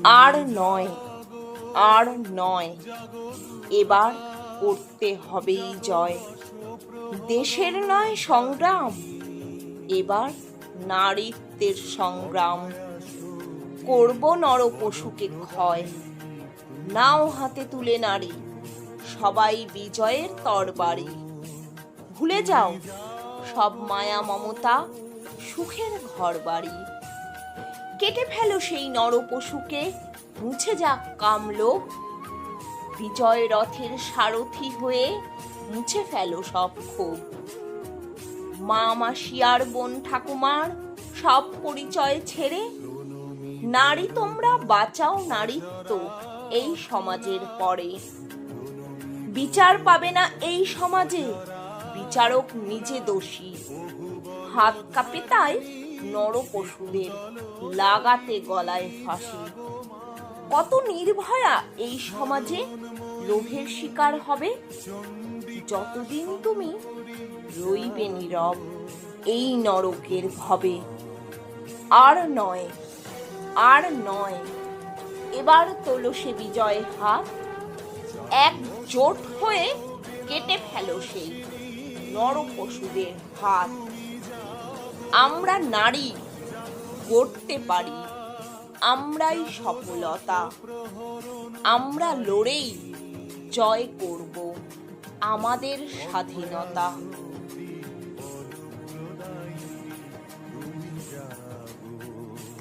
আর নয়, আর নয়, এবার করতে হবেই জয়। দেশের নয় সংগ্রাম, এবার নারীত্বের সংগ্রাম। করব নর পশুকে ক্ষয়, নাও হাতে তুলে নারী, সবাই বিজয়ের তরবারি। ভুলে যাও সব মায়া মমতা, সুখের ঘরবাড়ি। কেটে ফেলো সেই নর পশুকে, মুছে যাক কামলোভ। বিজয় রথের সারথি হয়ে মুছে ফেলো সব ক্ষোভ। মা মাসি আর বোন ঠাকুমার সব পরিচয় ছেড়ে, নারী তোমরা বাঁচাও নারীত্ব এই সমাজের পরে। বিচার পাবে না এই সমাজে, বিচারক নিজে দোষী। হাত কাঁপে তাই নর পশুদের, লাগাতে গলায় ফাঁসি। কত নির্ভয়া এই সমাজে লোভের শিকার হবে, যতদিন তুমি রইবে নীরব এই নরকের ভবে। আর নয়, আর নয়, এবার তোলো সে বিজয় হাত। একজোট হয়ে কেটে ফেলো সেই নর পশুদের হাত। আমরা নারী, গড়তে পারি আমরাই সফলতা। আমরা লড়েই জয় করব আমাদের স্বাধীনতা।